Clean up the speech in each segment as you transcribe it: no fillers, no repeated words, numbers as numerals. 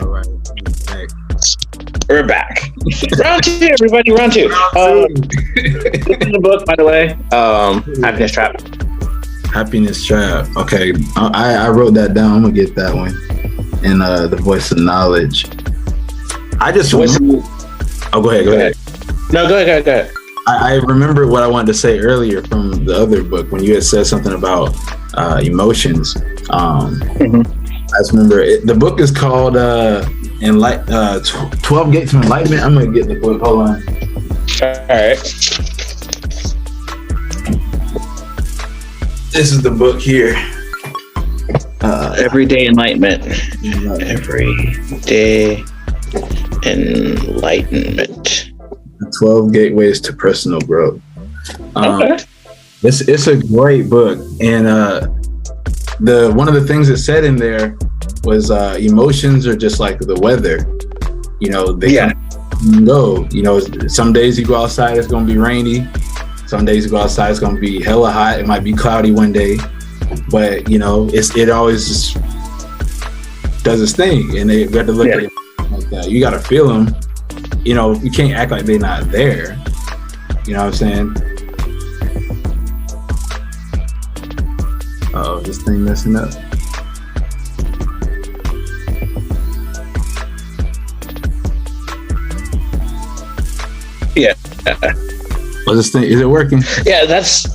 All right. We're back. Round two, everybody. Round two. This is the book, by the way. Happiness Trap. Happiness Trap. Okay, I wrote that down. I'm gonna get that one. And The Voice of Knowledge. I just remember. Oh, go ahead. No, go ahead. I remember what I wanted to say earlier from the other book when you had said something about emotions. I just remember the book is called 12 Gates of Enlightenment. I'm gonna get the book. Hold on. All right. This is the book here. Everyday Enlightenment. Everyday Enlightenment. 12 Gateways to Personal Growth. Okay. It's a great book, and one of the things it said in there was emotions are just like the weather. They come and go. Some days you go outside, it's gonna be rainy. Some days you go outside, it's gonna be hella hot. It might be cloudy one day, but it always just does its thing, and you got to look at it like that. You got to feel them. You can't act like they're not there. You know what I'm saying? Uh-oh, this thing messing up. Yeah. Oh, this thing, is it working? Yeah, that's.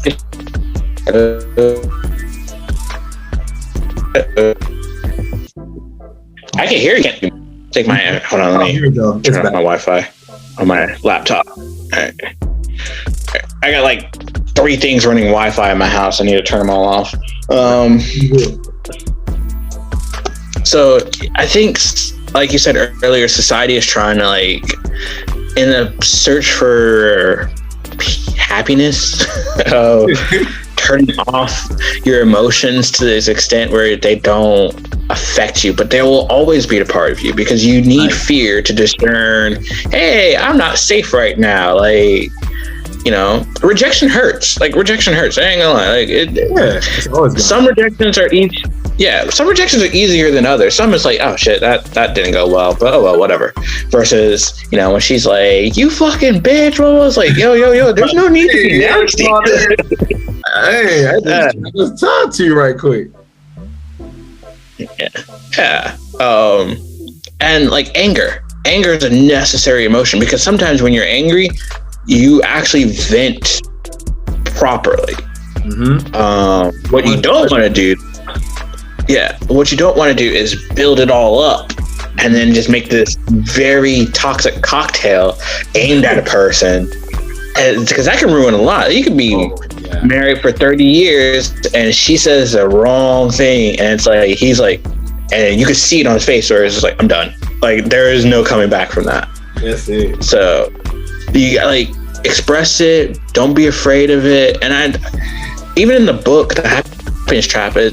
I can hear you. Take my. Hold on, let me here we go. turn on my Wi-Fi on my laptop. All right. I got like 3 things running Wi-Fi in my house. I need to turn them all off. So I think, like you said earlier, society is trying to, like, in the search for happiness, turning off your emotions to this extent where they don't affect you, but they will always be a part of you because you need fear to discern, hey, I'm not safe right now. Like, rejection hurts. Like, rejection hurts. I ain't gonna lie. Like, it's always some rejections are easy. Yeah, some rejections are easier than others. Some is like, oh shit, that didn't go well, but oh well, whatever. Versus, when she's like, you fucking bitch, well, it's like, yo, there's no need to be nasty. Hey, I just talked to you right quick. Yeah. And like anger is a necessary emotion because sometimes when you're angry, you actually vent properly. What you don't want to do. Yeah, what you don't want to do is build it all up and then just make this very toxic cocktail aimed at a person, because that can ruin a lot. You could be married for 30 years and she says the wrong thing, and it's like he's like, and you can see it on his face where it's just like, I'm done. Like, there is no coming back from that. That's it. So you like express it. Don't be afraid of it. And even in the book, The Happiness Trap, they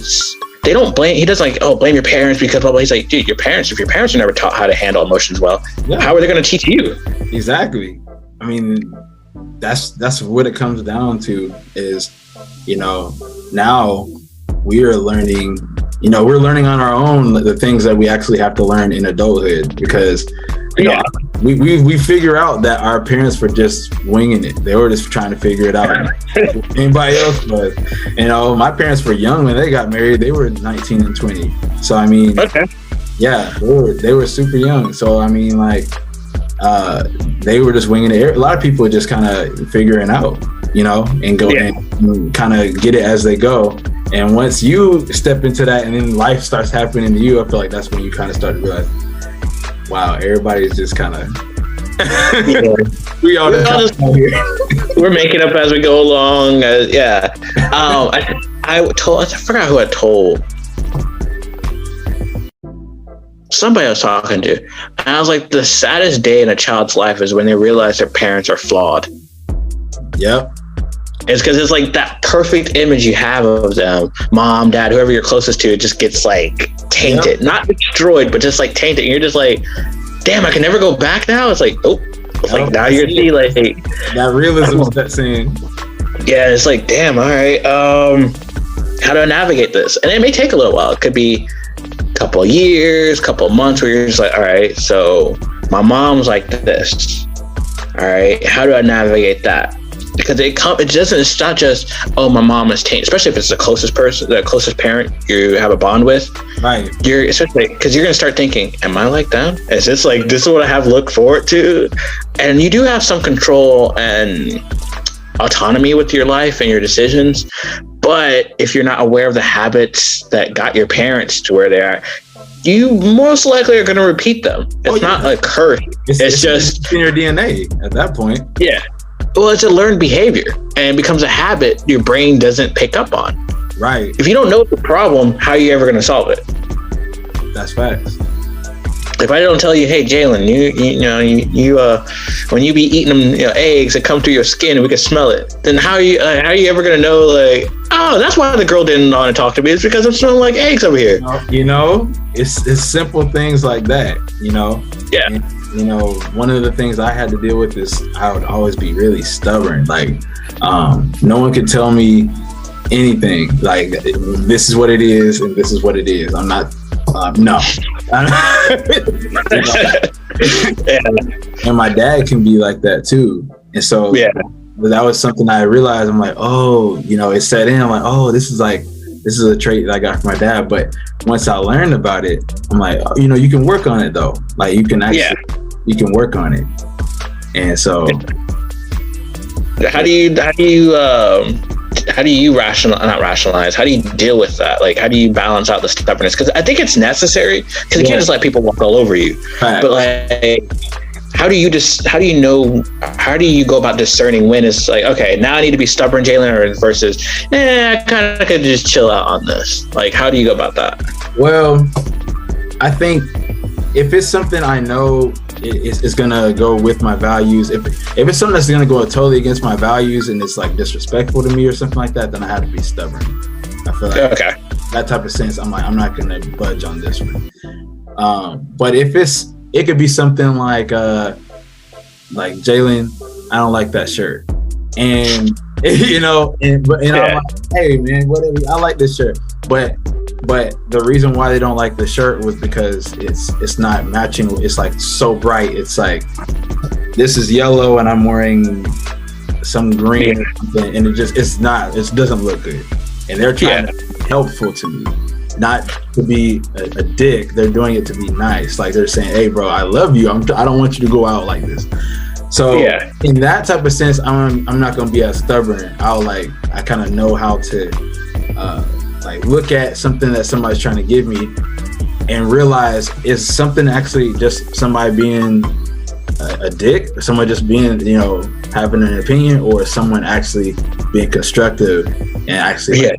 don't blame. He doesn't blame your parents because blah blah. He's like, dude, if your parents are never taught how to handle emotions well, how are they going to teach you? Exactly. I mean, that's what it comes down to is, now we are learning. We're learning on our own the things that we actually have to learn in adulthood because we figure out that our parents were just winging it. They were just trying to figure it out. Anybody else was. My parents were young when they got married. They were 19 and 20. So I mean, yeah, they were super young. So I mean, like, they were just winging it. A lot of people are just kind of figuring out, and go and kind of get it as they go. And once you step into that and then life starts happening to you, I feel like that's when you kind of start to realize, wow, everybody's just kind of we're making up as we go along. I forgot who I told. Somebody I was talking to, and I was like, the saddest day in a child's life is when they realize their parents are flawed. Yep. It's because it's like that perfect image you have of them, mom, dad, whoever you're closest to, it just gets like tainted, not destroyed, but just like tainted. And you're just like, damn, I can never go back now. It's like, oh, Like now you're see like that realism is that saying. Yeah, it's like, damn, all right. How do I navigate this? And it may take a little while. It could be a couple of years, couple of months where you're just like, all right, so my mom's like this. All right, how do I navigate that? Because it's not just, oh, my mom is tainted, especially if it's the closest person, the closest parent you have a bond with. Right. Especially because you're going to start thinking, am I like them? Is this like, this is what I have to look forward to? And you do have some control and autonomy with your life and your decisions. But if you're not aware of the habits that got your parents to where they are, you most likely are going to repeat them. It's not a curse. It's just in your DNA at that point. Yeah. Well, it's a learned behavior and it becomes a habit your brain doesn't pick up on. Right. If you don't know the problem, how are you ever going to solve it? That's facts. If I don't tell you, hey, Jalen, you when you be eating them eggs that come through your skin and we can smell it, then how are you ever going to know, like, oh, that's why the girl didn't want to talk to me. It's because I'm smelling like eggs over here. It's simple things like that, Yeah. And, one of the things I had to deal with is I would always be really stubborn. Like, no one could tell me anything. Like, this is what it is and this is what it is. I'm not, no. And my dad can be like that too. And so that was something I realized. I'm like, oh, it set in. I'm like, oh, this is a trait that I got from my dad. But once I learned about it, I'm like, you can work on it though. Like you can actually, you can work on it. And so, how do you not rationalize? How do you deal with that? Like, how do you balance out the stubbornness? Because I think it's necessary. Because you can't just let people walk all over you. Right. But like, how do you go about discerning when it's like, okay, now I need to be stubborn, Jalen, or versus, I kind of could just chill out on this. Like, how do you go about that? Well, I think if it's something I know it's gonna go with my values, if it's something that's gonna go totally against my values and it's like disrespectful to me or something like that, then I have to be stubborn. I feel like that type of sense, I'm like, I'm not gonna budge on this one. But if it could be something like Jalen, I don't like that shirt, and I'm like, hey man, whatever, I like this shirt, but the reason why they don't like the shirt was because it's not matching. It's like so bright. It's like, this is yellow and I'm wearing some green or something, and it doesn't look good. And they're trying to be helpful to me, not to be a dick. They're doing it to be nice. Like they're saying, hey bro, I love you. I don't want you to go out like this. So in that type of sense, I'm not going to be as stubborn. I kind of know how to look at something that somebody's trying to give me and realize, is something actually just somebody being a dick, or someone just being, having an opinion, or someone actually being constructive and actually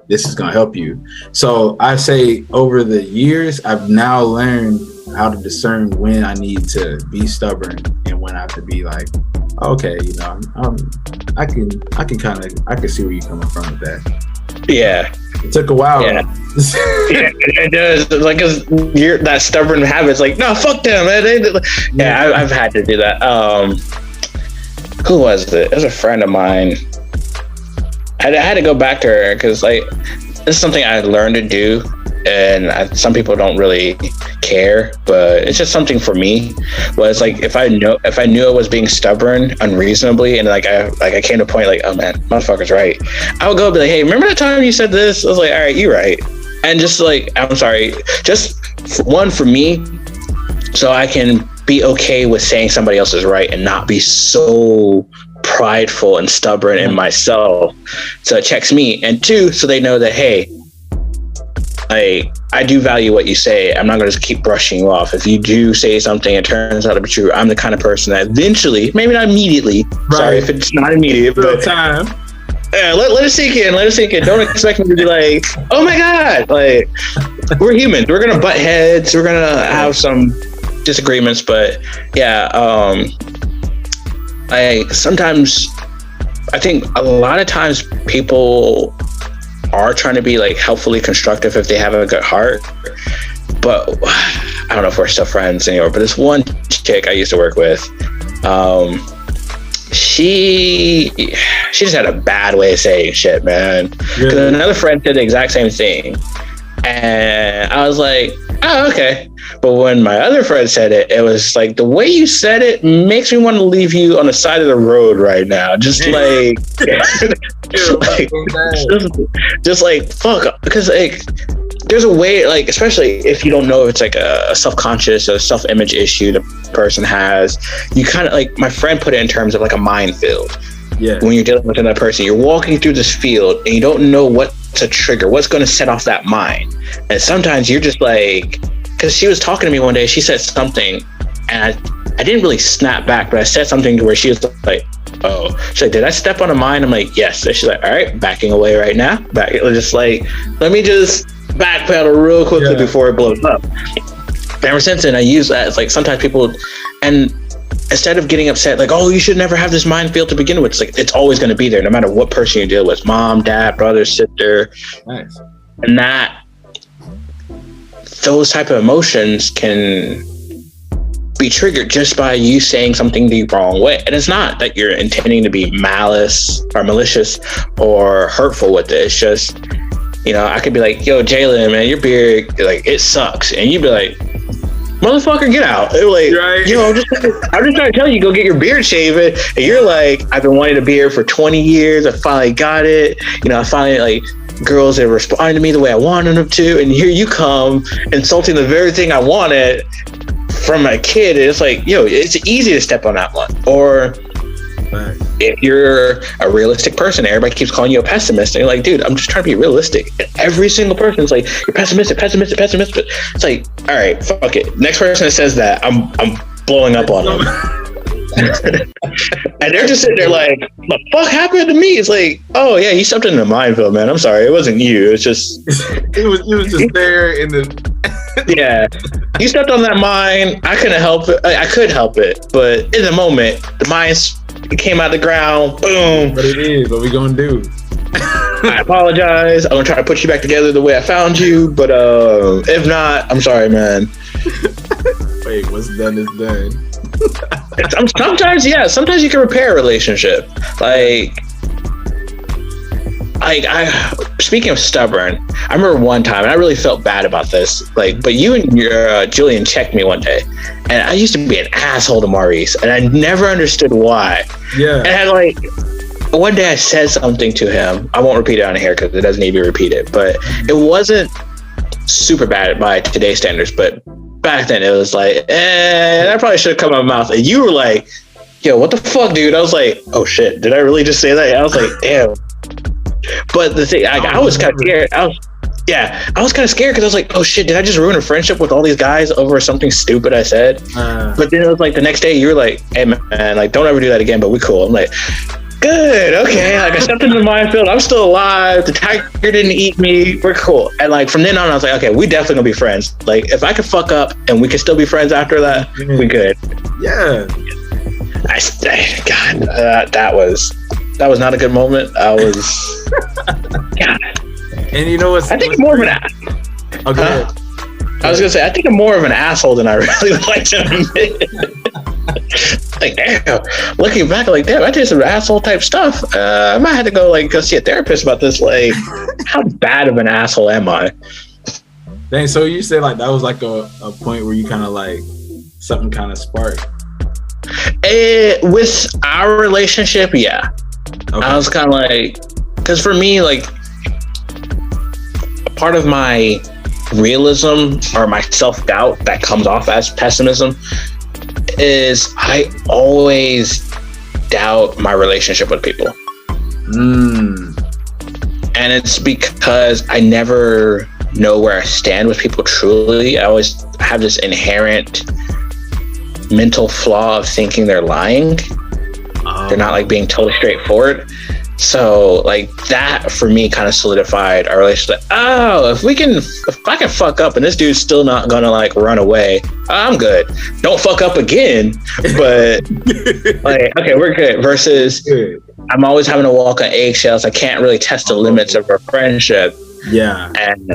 this is going to help you. So I say over the years, I've now learned how to discern when I need to be stubborn and when I have to be like, okay, I can see where you're coming from with that. Yeah. It took a while. Yeah, it does. Like, that stubborn habit's like, no, fuck them. I've had to do that. Who was it? It was a friend of mine. I had to go back to her because, like, this is something I learned to do, and some people don't really care, but it's just something for me. Was like, if I knew I was being stubborn unreasonably, and I came to a point like, oh man, motherfucker's right, I would go and be like, hey, remember that time you said this? I was like, all right, you're right, and just like, I'm sorry, just one for me, so I can be okay with saying somebody else is right and not be so prideful and stubborn in myself. So it checks me, and two, so they know that, hey, I do value what you say. I'm not going to just keep brushing you off. If you do say something, it turns out to be true. I'm the kind of person that eventually, maybe not immediately, sorry if it's not immediate, but time. Yeah, let it sink in. Let it sink in. Don't expect me to be like, oh my God. Like, we're humans. We're going to butt heads. We're going to have some disagreements, but I think a lot of times people are trying to be like helpfully constructive if they have a good heart, but I don't know if we're still friends anymore. But this one chick I used to work with, She just had a bad way of saying shit, man. Because another friend said the exact same thing, and I was like, oh, okay. But when my other friend said it, it was like, the way you said it makes me want to leave you on the side of the road right now. Just like, just like, fuck. Because like, there's a way, like, especially if you don't know if it's like a self-conscious or self-image issue the person has, you kind of like, my friend put it in terms of like a minefield. Yeah. When you're dealing with another person, you're walking through this field and you don't know what's a trigger, what's going to set off that mine. And sometimes you're just like, because she was talking to me one day, she said something and I didn't really snap back, but I said something to where she was like, oh, she's like, did I step on a mine? I'm like, yes. So she's like, all right, backing away right now. Just like, let me just backpedal real quickly before it blows up. And ever since then, I use that. It's like sometimes people, and instead of getting upset, like, oh, you should never have this minefield to begin with, it's like, it's always going to be there, no matter what person you deal with, mom, dad, brother, sister. Nice. And that, those type of emotions can be triggered just by you saying something the wrong way. And it's not that you're intending to be malice or malicious or hurtful with it. It's just, you know, I could be like, yo, Jalen, man, your beard, like, it sucks. And you'd be like, motherfucker, get out. They're like, right. You know, I'm just trying to tell you, go get your beard shaven. And you're like, I've been wanting a beard for 20 years. I finally got it. You know, I finally, like, girls that responded to me the way I wanted them to. And here you come insulting the very thing I wanted from a kid. And it's like, yo, it's easy to step on that one. Or if you're a realistic person, everybody keeps calling you a pessimist, and you're like, dude, I'm just trying to be realistic. And every single person is like, you're pessimistic. It's like, all right, fuck it. Next person that says that, I'm blowing up on them. And they're just sitting there like, what the fuck happened to me? It's like, oh yeah, you stepped in the minefield, man. I'm sorry, it wasn't you. It's just it was just there in the yeah. You stepped on that mine. I couldn't help it. I could help it, but in the moment, the mine came out of the ground. Boom. What it is, what we gonna do? I apologize. I'm gonna try to put you back together the way I found you, but if not, I'm sorry, man. Wait, what's done is done. Sometimes you can repair a relationship. Like speaking of stubborn, I remember one time, and I really felt bad about this. Like, but you and your Julian checked me one day, and I used to be an asshole to Maurice, and I never understood why. Yeah. And I like one day I said something to him. I won't repeat it on here because it doesn't need to be repeated. But it wasn't super bad by today's standards, but back then it was like, that probably should have come out of my mouth. And you were like, yo, what the fuck, dude? I was like, oh shit, did I really just say that? I was like, damn. But the thing, I was kind of scared. I was kind of scared because I was like, oh shit, did I just ruin a friendship with all these guys over something stupid I said? But then it was like the next day you were like, hey man, like, don't ever do that again, but we cool. I'm like, good, okay. Like, I stepped into the minefield. I'm still alive. The tiger didn't eat me. We're cool. And like from then on, I was like, okay, we definitely gonna be friends. Like, if I could fuck up and we could still be friends after that, we good. Yeah. God, that was not a good moment. I was. God. And you know what? I think more of an ass. Okay. I was gonna say, I think I'm more of an asshole than I really like to admit. Like, damn, looking back, like, damn, I did some asshole type stuff. I might have to go see a therapist about this. Like, how bad of an asshole am I? Dang, so you said like that was like a point where you kind of like something kind of sparked. With our relationship, yeah. Okay. I was kind of like, because for me, like, a part of my realism or my self-doubt that comes off as pessimism is I always doubt my relationship with people. And it's because I never know where I stand with people truly. I always have this inherent mental flaw of thinking they're lying. They're not like being totally straightforward. So like that for me kind of solidified our relationship. Oh, if I can fuck up and this dude's still not gonna like run away, I'm good. Don't fuck up again. But like, okay, we're good. Versus I'm always having to walk on eggshells. I can't really test the limits of our friendship. Yeah. And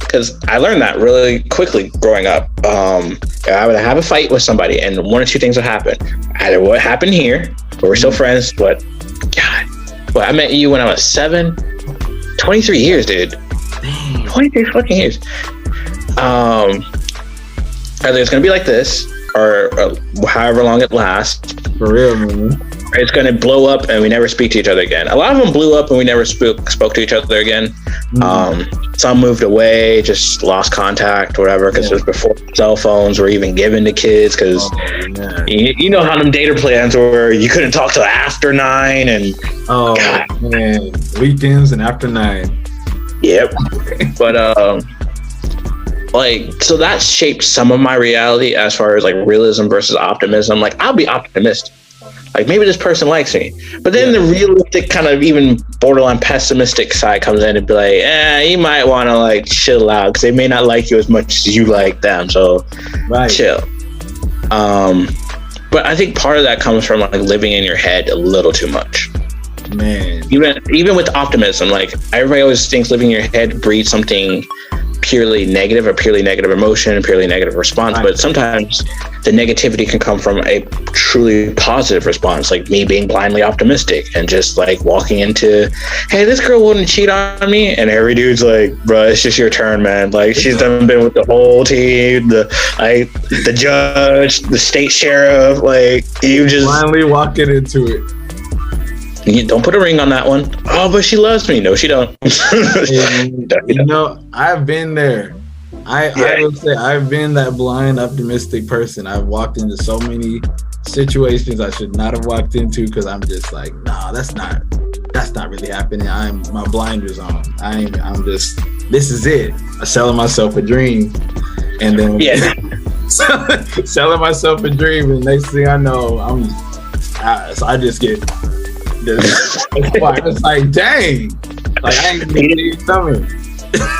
because I learned that really quickly growing up. I would have a fight with somebody, and one or two things would happen. Either what happened here, where we're still friends, but God, well, I met you when I was 7, 23 years, dude. 23 fucking years. Either it's gonna be like this, or however long it lasts. For real, man. It's gonna blow up and we never speak to each other again. A lot of them blew up and we never spoke to each other again. Some moved away, just lost contact, whatever, because it was before cell phones were even given to kids. Because you know how them data plans were, you couldn't talk till after 9, and man, weekends and after 9. Yep. But like, so that shaped some of my reality as far as like realism versus optimism. Like, I'll be optimistic. Like, maybe this person likes me. But then the realistic, kind of even borderline pessimistic side comes in and be like, you might want to like chill out, because they may not like you as much as you like them. So chill. But I think part of that comes from like living in your head a little too much. Man. Even with optimism, like everybody always thinks living in your head breeds something purely negative, or purely negative emotion, purely negative response. But sometimes the negativity can come from a truly positive response, like me being blindly optimistic and just like walking into, hey, this girl wouldn't cheat on me, and every dude's like, bro, it's just your turn, man. Like, she's done been with the whole team, the judge, the state sheriff, like, you just blindly walking into it. You don't put a ring on that one. Oh, but she loves me. No, she don't. You know, I've been there. I will say I've been that blind, optimistic person. I've walked into so many situations I should not have walked into, because I'm just like, nah, that's not really happening. My blinders on. I'm just, this is it. I'm selling myself a dream, and then selling myself a dream, and next thing I know, I just get. It's like, dang, like, I ain't see it coming.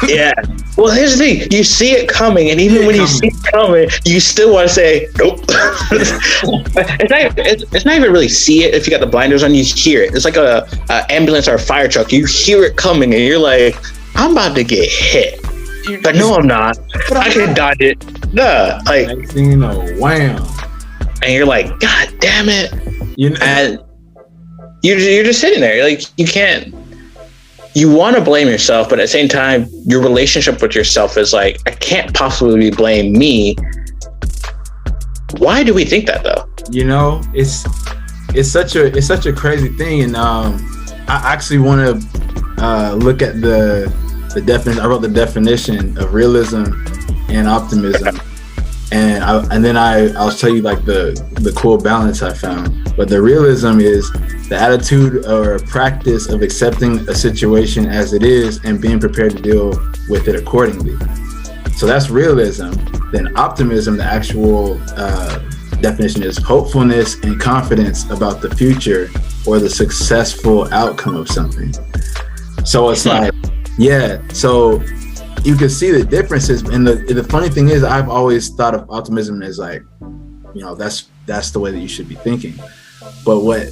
Yeah. Well, here's the thing: you see it coming, and even when you see it coming, you still want to say, "Nope." It's not even really see it. If you got the blinders on, you hear it. It's like a ambulance or a fire truck. You hear it coming, and you're like, "I'm about to get hit." But no, I'm not. I can dodge it. Nah, like, next thing you know, wham, and you're like, "God damn it!" You know. And you're just sitting there, like, you can't. You want to blame yourself, but at the same time, your relationship with yourself is like, I can't possibly blame me. Why do we think that, though? You know, it's such a crazy thing, and I actually want to look at the definition. I wrote the definition of realism and optimism, and then I'll tell you like the cool balance I found. But the realism is the attitude or practice of accepting a situation as it is and being prepared to deal with it accordingly. So that's realism. Then optimism, the actual definition, is hopefulness and confidence about the future or the successful outcome of something. So it's like, so you can see the differences. And the funny thing is, I've always thought of optimism as like, you know, that's the way that you should be thinking. But what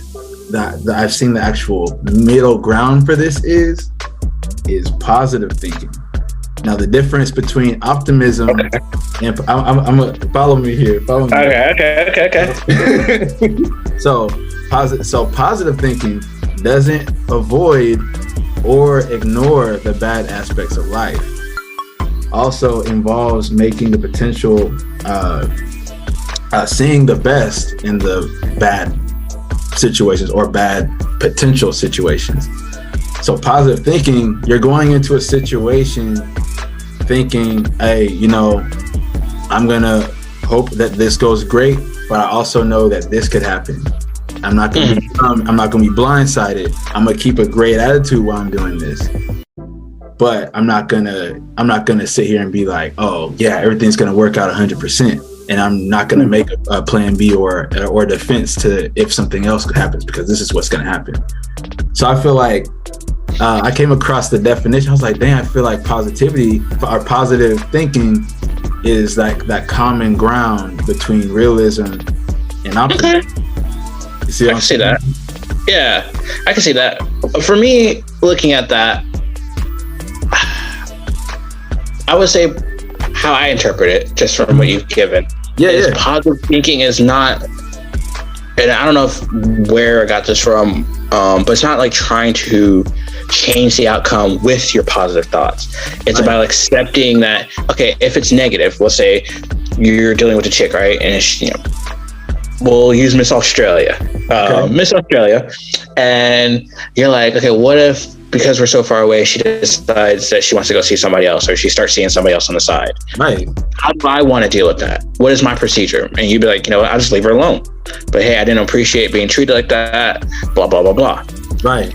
I've seen the actual middle ground for this is positive thinking. Now, the difference between optimism and I'm gonna follow me here. Okay. So positive thinking doesn't avoid or ignore the bad aspects of life. Also involves making the potential, seeing the best in the bad situations or bad potential situations. So positive thinking, you're going into a situation thinking, hey, you know, I'm gonna hope that this goes great, but I also know that this could happen. I'm not gonna be blindsided. I'm gonna keep a great attitude while I'm doing this. But I'm not gonna sit here and be like, oh yeah, everything's gonna work out 100%. And I'm not going to make a plan B or defense to if something else happens, because this is what's going to happen. So I feel like I came across the definition. I was like, dang, I feel like positivity or positive thinking is like that common ground between realism and optimism. Okay. You see I can see that. Yeah, I can see that. For me, looking at that, I would say how I interpret it, just from what you've given. Yeah. Positive thinking is not, and I don't know where I got this from, but it's not like trying to change the outcome with your positive thoughts. It's about accepting that, okay, if it's negative, we'll say you're dealing with a chick, right? And it's, we'll use Miss Australia. Miss Australia. And you're like, okay, what if, because we're so far away, she decides that she wants to go see somebody else, or she starts seeing somebody else on the side. Right. How do I want to deal with that? What is my procedure? And you'd be like, I'll just leave her alone. But hey, I didn't appreciate being treated like that, blah, blah, blah, blah. Right.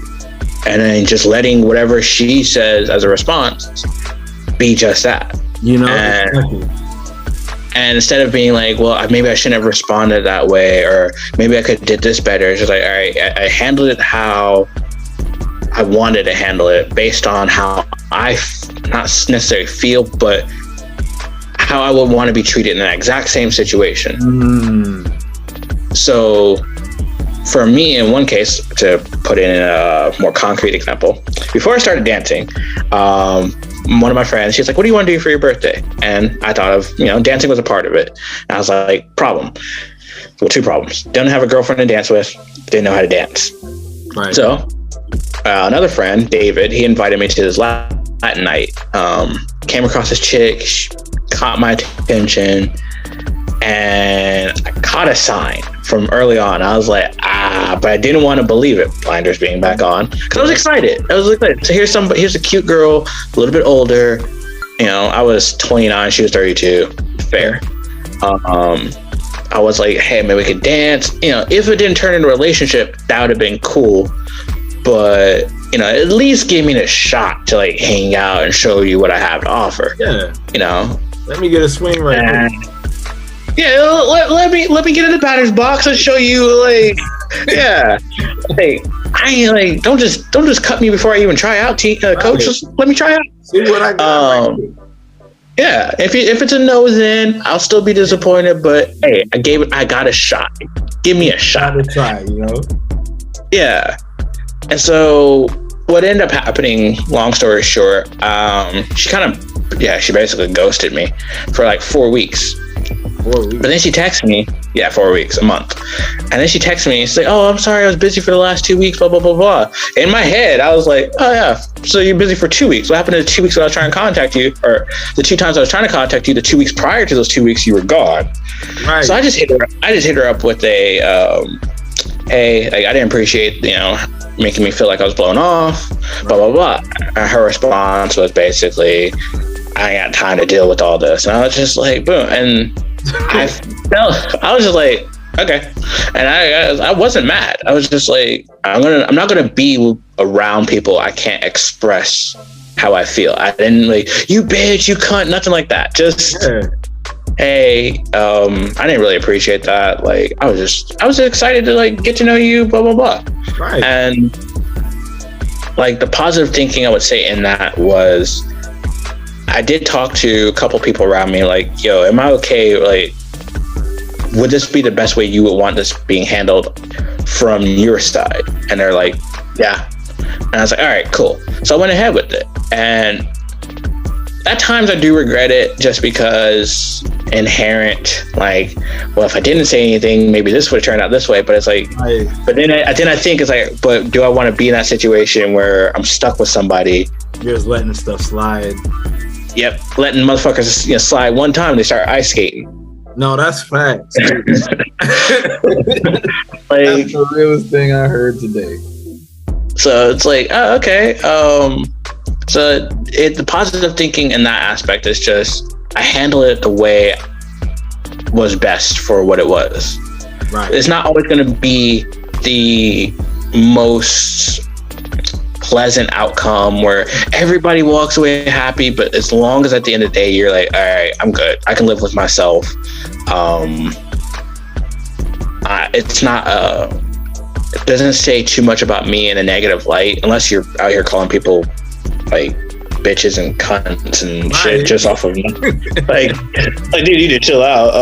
And then just letting whatever she says as a response be just that. And instead of being like, well, maybe I shouldn't have responded that way, or maybe I could have did this better. It's just like, all right, I handled it how I wanted to handle it, based on how I not necessarily feel, but how I would want to be treated in that exact same situation. So for me, in one case, to put in a more concrete example, before I started dancing, one of my friends, she's like, what do you want to do for your birthday? And I thought of, dancing was a part of it. And I was like, two problems. Don't have a girlfriend to dance with, didn't know how to dance. Right. So another friend, David, he invited me to this Latin night. Came across this chick, she caught my attention, and I caught a sign from early on. I was like, but I didn't want to believe it. Blinders being back on, because I was excited. So here's a cute girl, a little bit older. I was 29, she was 32. Fair. I was like, hey, maybe we could dance. If it didn't turn into a relationship, that would have been cool. But at least give me a shot to like hang out and show you what I have to offer. Yeah. Let me get a swing right now. Yeah, let me get in the batter's box and show you, like, yeah. Hey, I ain't like, don't just cut me before I even try out, coach. Just let me try out. See what I got. Yeah, if it's a nose in, I'll still be disappointed. But hey, I got a shot. Give me a shot. To try, Yeah. And so what ended up happening, long story short, she basically ghosted me for like 4 weeks. 4 weeks. But then she texted me, 4 weeks, a month. And then she texted me, she's like, oh, I'm sorry, I was busy for the last 2 weeks, blah, blah, blah, blah. In my head, I was like, oh yeah, so you're busy for 2 weeks. What happened to the 2 weeks that I was trying to contact you? Or the 2 times I was trying to contact you, the 2 weeks prior to those 2 weeks, you were gone. Right. So I just hit her up with a, hey, like, I didn't appreciate, making me feel like I was blown off, blah, blah, blah. And her response was basically, I ain't got time to deal with all this. And I was just like, boom. And I was just like, okay. And I wasn't mad. I was just like, I'm not gonna be around people I can't express how I feel. I didn't like, you bitch, you cunt, nothing like that. Just, hey, I didn't really appreciate that. Like, I was excited to like get to know you, blah, blah, blah. Right. And like the positive thinking I would say in that was, I did talk to a couple people around me, like, yo, am I okay? Like, would this be the best way you would want this being handled from your side? And they're like, yeah. And I was like, all right, cool. So I went ahead with it. And at times I do regret it, just because inherent, like, well, if I didn't say anything, maybe this would have turned out this way. But it's like, but then I think it's like, but do I want to be in that situation where I'm stuck with somebody? You're just letting stuff slide. Yep, letting motherfuckers slide one time, they start ice skating. No, that's facts. Like, that's the realest thing I heard today. So it's like, oh, okay. So the positive thinking in that aspect is just, I handle it the way was best for what it was. Right. It's not always going to be the most pleasant outcome where everybody walks away happy, but as long as at the end of the day you're like, all right, I'm good, I can live with myself. It's not it doesn't say too much about me in a negative light, unless you're out here calling people like bitches and cunts and shit just off of like dude, you need to chill out.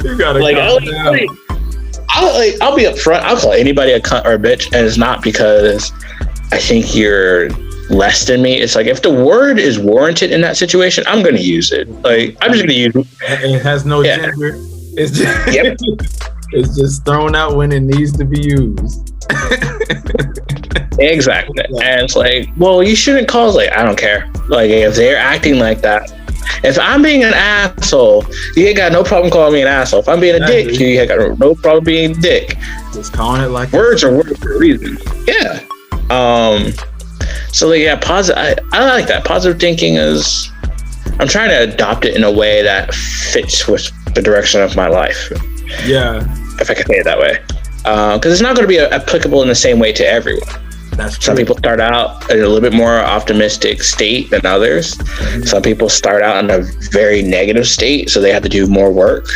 You gotta like, I'll be upfront, I'll call anybody a cunt or a bitch, and it's not because I think you're less than me. It's like, if the word is warranted in that situation, I'm going to use it. Like, I'm just going to use it. It has no gender. It's just, yep. It's just thrown out when it needs to be used. Exactly. And it's like, well, you shouldn't call. Like, I don't care. Like, if they're acting like that, if I'm being an asshole, you ain't got no problem calling me an asshole. If I'm being a dick, you ain't got no problem being a dick. Just calling it like words are words for a reason. Yeah. So like, yeah, positive. I like that. Positive thinking is. I'm trying to adopt it in a way that fits with the direction of my life. Yeah. If I can say it that way, because it's not going to be applicable in the same way to everyone. That's true. Some people start out in a little bit more optimistic state than others. Mm-hmm. Some people start out in a very negative state, so they have to do more work.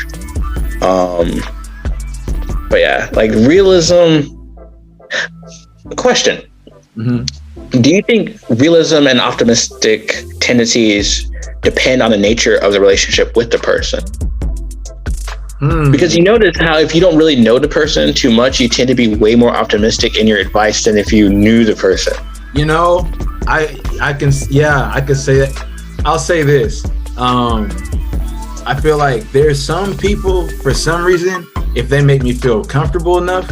But yeah, like realism. Question. Mm-hmm. Do you think realism and optimistic tendencies depend on the nature of the relationship with the person? Because you notice how if you don't really know the person too much, you tend to be way more optimistic in your advice than if you knew the person. You know, I can say that. I'll say this. I feel like there's some people, for some reason, if they make me feel comfortable enough,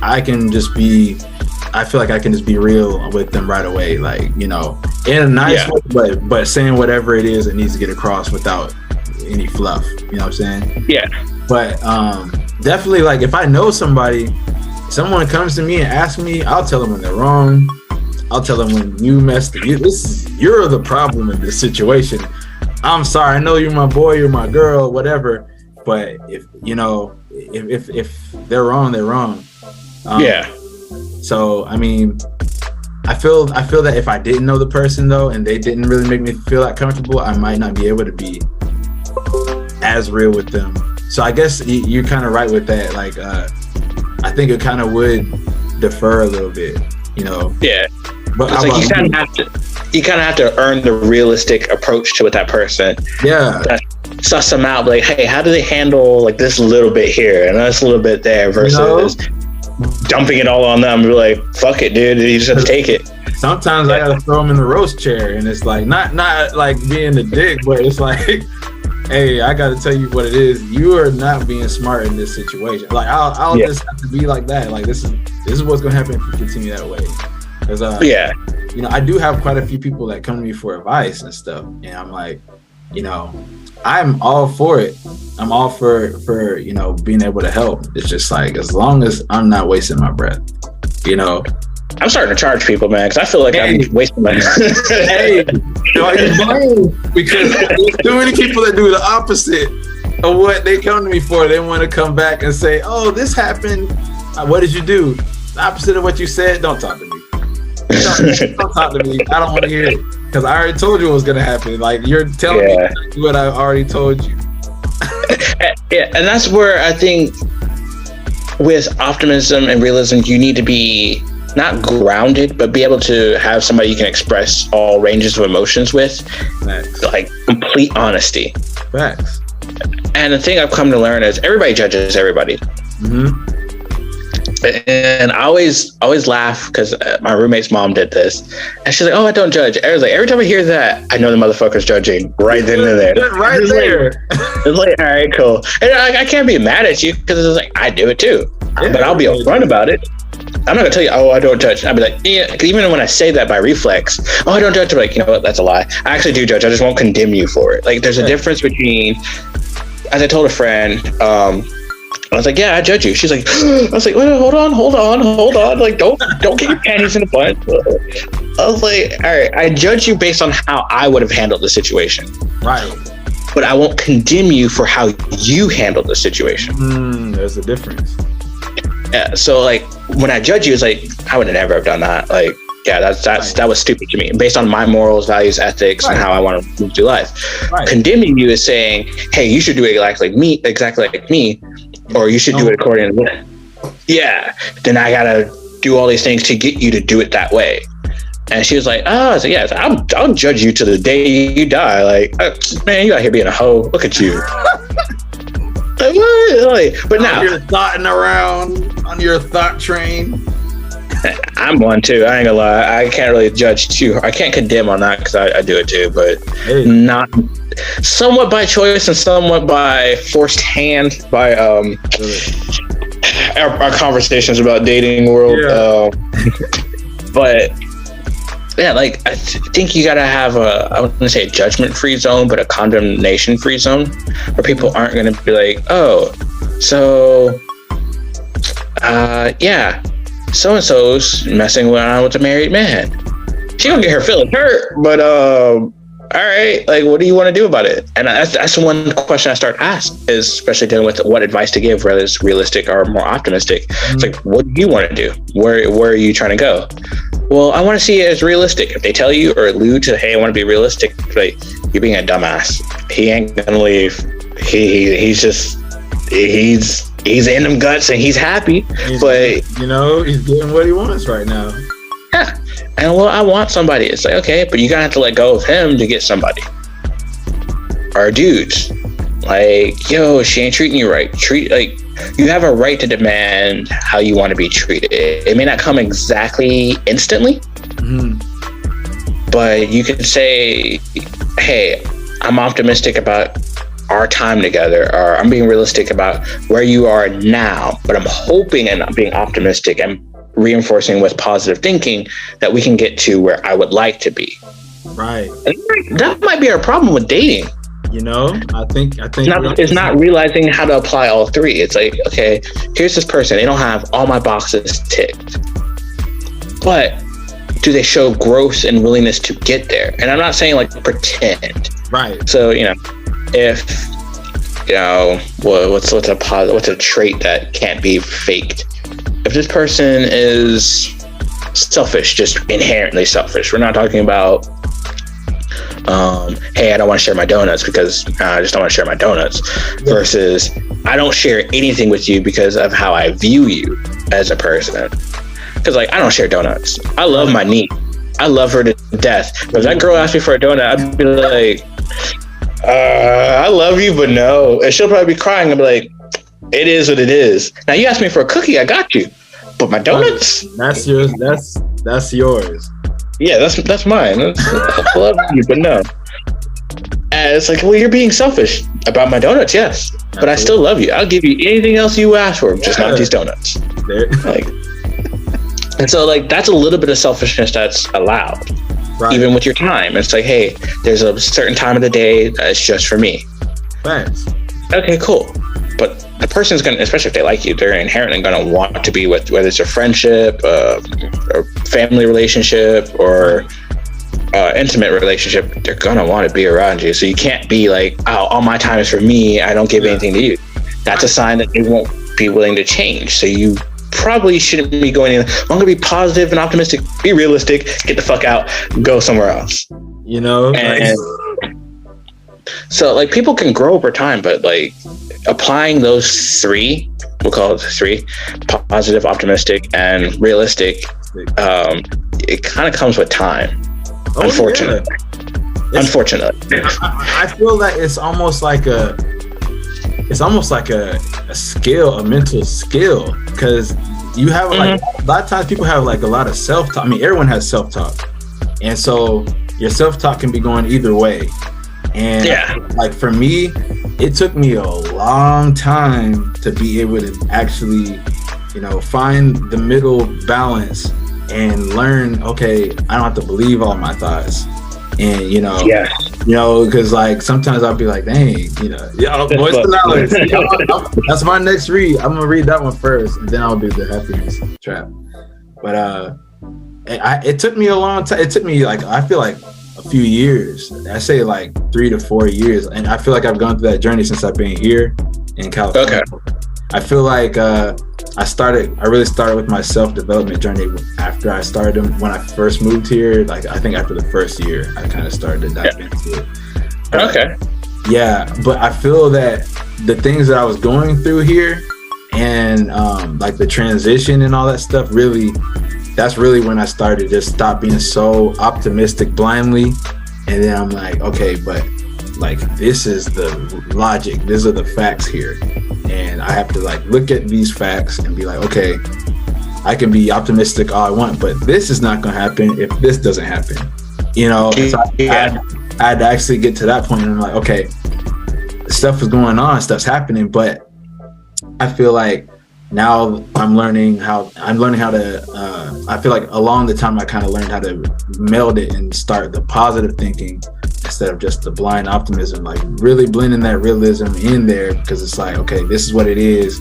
I feel like I can just be real with them right away. Like, you know, in a nice way, but saying whatever it is that needs to get across without any fluff. You know what I'm saying? Yeah. But definitely, like, if I know somebody, someone comes to me and asks me, I'll tell them when they're wrong. I'll tell them when you messed it. You're the problem in this situation. I'm sorry. I know you're my boy, you're my girl, whatever. But if they're wrong, they're wrong. So I mean, I feel that if I didn't know the person though, and they didn't really make me feel that comfortable, I might not be able to be as real with them. So I guess you're kind of right with that. Like, I think it kind of would defer a little bit, you know? Yeah. But it's like you kind of have to earn the realistic approach to with that person. Yeah. Suss them out. Like, hey, how do they handle like this little bit here and this little bit there versus dumping it all on them? Be like, fuck it, dude. You just have to take it. Sometimes I gotta throw them in the roast chair, and it's like not like being a dick, but it's like, hey, I gotta tell you what it is. You are not being smart in this situation. Like, I'll just have to be like that. Like, this is what's gonna happen if you continue that way. Because you know, I do have quite a few people that come to me for advice and stuff, and I'm like, you know, I'm all for it. I'm all for you know, being able to help. It's just like, as long as I'm not wasting my breath, you know. I'm starting to charge people, man, because I feel like I'm wasting my Hey, because there's too many people that do the opposite of what they come to me for. They want to come back and say, oh, this happened. What did you do? The opposite of what you said. Don't talk to me. Don't talk to me. I don't want to hear it, because I already told you what was going to happen. Like, you're telling me what I already told you. Yeah, and that's where I think with optimism and realism, you need to be not grounded, but be able to have somebody you can express all ranges of emotions with. Facts. Like complete honesty. Facts. And the thing I've come to learn is everybody judges everybody. Mm-hmm. And I always laugh because my roommate's mom did this, and she's like, "Oh, I don't judge." I was like, every time I hear that, I know the motherfucker's judging right then and there. Right there. It's like, all right, cool. And I can't be mad at you because it's like I do it too, but I'll be upfront about it. I'm not gonna tell you, oh, I don't judge. I'll be like, yeah, even when I say that by reflex, oh, I don't judge, I'm like, you know what, that's a lie. I actually do judge. I just won't condemn you for it. Like, there's a difference between, as I told a friend, I was like, yeah, I judge you. She's like, I was like, wait, hold on. Like, don't get your panties in a bunch. I was like, all right, I judge you based on how I would have handled the situation. Right. But I won't condemn you for how you handled the situation. There's a difference. Yeah, so like when I judge you, it's like I would never have done that. Like, yeah, that was stupid to me, based on my morals, values, ethics, and how I want to move through life. Right. Condemning you is saying, hey, you should do it exactly like me, or you should do it according to me. Yeah, then I gotta do all these things to get you to do it that way. And she was like, oh, I was like, yeah, I'll judge you to the day you die. Like, man, you out here being a hoe. Look at you. Like, but now you're thoughting around on your thought train. I'm one too. I ain't gonna lie. I can't really judge too. I can't condemn on that because I do it too, but not somewhat by choice and somewhat by forced hand by our conversations about dating world. But yeah, like I think you gotta have I wouldn't say a judgment-free zone, but a condemnation-free zone where people aren't gonna be like, oh, so yeah, so-and-so's messing around with a married man. She gonna get her feelings hurt, but all right, like, what do you want to do about it? And that's one question I start asking, is especially dealing with what advice to give, whether it's realistic or more optimistic. It's like, what do you want to do? Where are you trying to go? Well, I want to see it as realistic. If they tell you or allude to, hey, I want to be realistic, like, you're being a dumbass. He ain't gonna leave. He's in them guts and he's happy, but he's getting what he wants right now. Yeah. And well, I want somebody. It's like, okay, but you gotta have to let go of him to get somebody. Or dudes, like, yo, she ain't treating you right. You have a right to demand how you want to be treated. It may not come exactly instantly, but you can say, hey, I'm optimistic about our time together, or I'm being realistic about where you are now, but I'm hoping and I'm being optimistic and reinforcing with positive thinking that we can get to where I would like to be. Right. And that might be our problem with dating. I think it's not realizing how to apply all three. It's like, okay, here's this person. They don't have all my boxes ticked, but do they show growth and willingness to get there? And I'm not saying like pretend. Right. So, if what's a trait that can't be faked? If this person is selfish, just inherently selfish, we're not talking about hey, I don't want to share my donuts because I just don't want to share my donuts, versus I don't share anything with you because of how I view you as a person. Because like, I don't share donuts. I love my niece. I love her to death. But if that girl asked me for a donut, I'd be like, I love you, but no. And she'll probably be crying. I'd be like, it is what it is. Now you asked me for a cookie, I got you. But my donuts? That's yours. That's yours. Yeah, that's mine. I love you, but no. And it's like, well, you're being selfish about my donuts, yes. But I still love you. I'll give you anything else you ask for, just not these donuts. Like, and so like that's a little bit of selfishness that's allowed. Right. Even with your time. It's like, hey, there's a certain time of the day that's just for me. Thanks. Okay, cool. But the person's gonna, especially if they like you, they're inherently gonna want to be with, whether it's a friendship, a family relationship, or intimate relationship, they're gonna want to be around you. So you can't be like, oh, all my time is for me, I don't give anything to you. That's a sign that they won't be willing to change. So you probably shouldn't be going in, I'm gonna be positive and optimistic, be realistic, get the fuck out, go somewhere else. And so like people can grow over time, but like applying those three, we'll call it three, positive, optimistic, and realistic, it kind of comes with time. Unfortunately. I feel like it's almost like a skill, a mental skill, because you have like a lot of times people have like a lot of self-talk. I mean, everyone has self-talk, and so your self-talk can be going either way. And like for me, it took me a long time to be able to actually, find the middle balance and learn, okay, I don't have to believe all my thoughts. And, because like sometimes I'll be like, dang, what's the knowledge? That's my next read. I'm going to read that one first, and then I'll do the happiness trap. But it took me a long time. It took me like, I feel like a few years. I say like 3 to 4 years. And I feel like I've gone through that journey since I've been here in California. Okay. I feel like I really started with my self-development journey after I started when I first moved here. Like I think after the first year, I kind of started to dive into it. Okay. Yeah, but I feel that the things that I was going through here and like the transition and all that stuff, that's really when I started to just stop being so optimistic blindly. And then I'm like, okay, but like this is the logic, these are the facts here. And I have to like look at these facts and be like, okay, I can be optimistic all I want, but this is not going to happen if this doesn't happen. So I had to actually get to that point, and I'm like, okay, stuff is going on, stuff's happening, but I feel like now I'm learning how to, I feel like along the time I kind of learned how to meld it and start the positive thinking instead of just the blind optimism, like really blending that realism in there, because it's like, okay, this is what it is.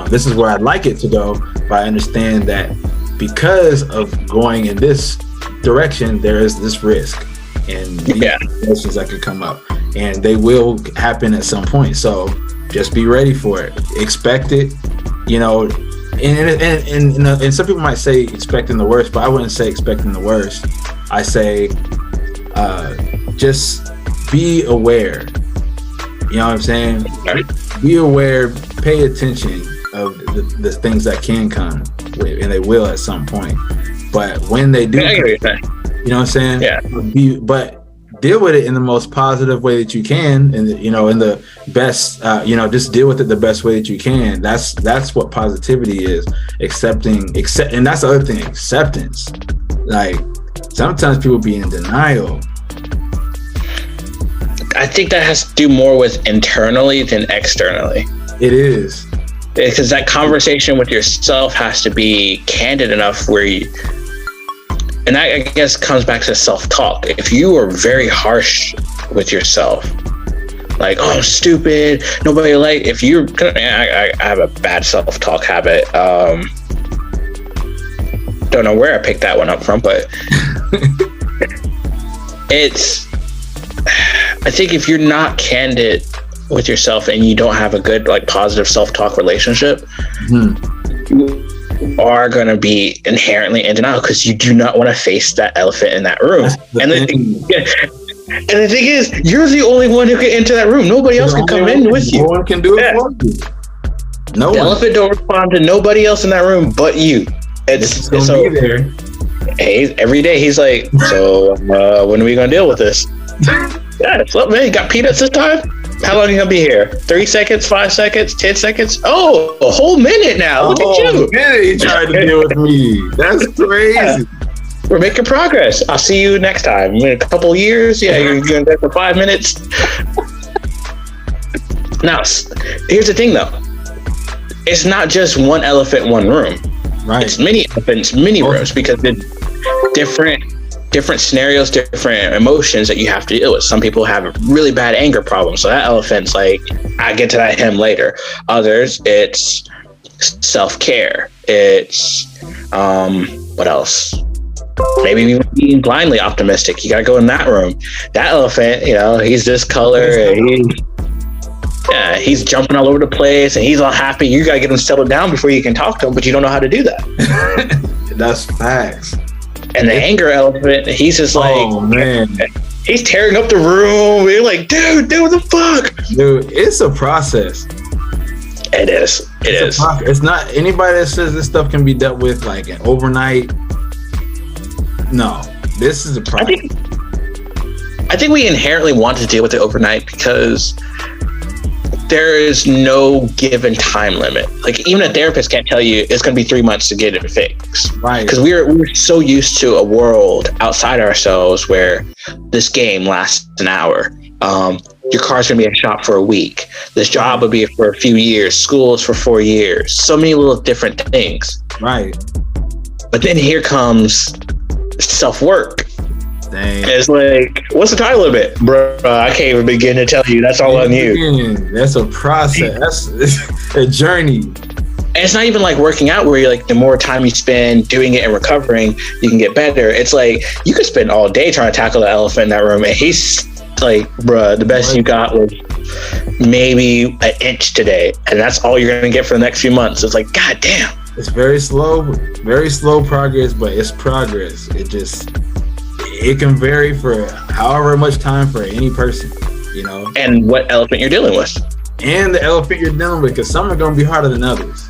This is where I'd like it to go, but I understand that because of going in this direction, there is this risk and these emotions that could come up, and they will happen at some point. So just be ready for it. Expect it, and some people might say expecting the worst, but I wouldn't say expecting the worst. I say just be aware. You know what I'm saying? Be aware, pay attention of the things that can come, and they will at some point. But when they do, you know what I'm saying? Yeah. But deal with it in the most positive way that you can, and in the best, just deal with it the best way that you can. That's what positivity is. And that's the other thing, acceptance. Like sometimes people be in denial. I think that has to do more with internally than externally. It is. Because that conversation with yourself has to be candid enough where you, and that I guess comes back to self-talk. If you are very harsh with yourself, like, oh, I'm stupid, nobody if you're, I have a bad self-talk habit. Don't know where I picked that one up from, but I think if you're not candid with yourself and you don't have a good, positive self-talk relationship, you are going to be inherently in denial because you do not want to face that elephant in that room. And the thing is, you're the only one who can enter that room. Nobody else can come in with you. No one can do it for you. The elephant don't respond to nobody else in that room but you. It's gonna be there. Every day he's like, so when are we going to deal with this? Yeah, what's up, man? You got peanuts this time? How long are you gonna be here? 30 seconds, 5 seconds, 10 seconds? Oh, a whole minute now. Look at you. Yeah, you tried to deal with me. That's crazy. Yeah. We're making progress. I'll see you next time. In a couple of years, you're gonna go for 5 minutes. Now, here's the thing though. It's not just one elephant in one room. Right. It's many elephants, many rooms, because they're different scenarios, different emotions that you have to deal with. Some people have really bad anger problems, so that elephant's like, I get to that him later. Others, it's self-care. It's what else? Maybe being blindly optimistic. You gotta go in that room. That elephant, he's this color, and he's jumping all over the place, and he's all happy. You gotta get him settled down before you can talk to him, but you don't know how to do that. That's facts. And the anger elephant, he's just like, oh man, he's tearing up the room. You're like, dude, what the fuck? Dude, it's a process. It is. It's not anybody that says this stuff can be dealt with like an overnight. No, this is a process. I think we inherently want to deal with it overnight because there is no given time limit. Like even a therapist can't tell you it's going to be 3 months to get it fixed. Right. Because we're so used to a world outside ourselves where this game lasts an hour. Your car's going to be in shop for a week. This job will be for a few years. School is for 4 years. So many little different things. Right. But then here comes self-work. Dang. And it's like, what's the time limit? Bro, I can't even begin to tell you. That's all on you. That's a process. That's a journey. And it's not even like working out where you're like, the more time you spend doing it and recovering, you can get better. It's like, you could spend all day trying to tackle the elephant in that room. And he's like, bruh, the best you got was maybe an inch today. And that's all you're going to get for the next few months. It's like, God damn. It's very slow progress, but it's progress. It can vary for however much time for any person, And what elephant you're dealing with. And the elephant you're dealing with, because some are going to be harder than others.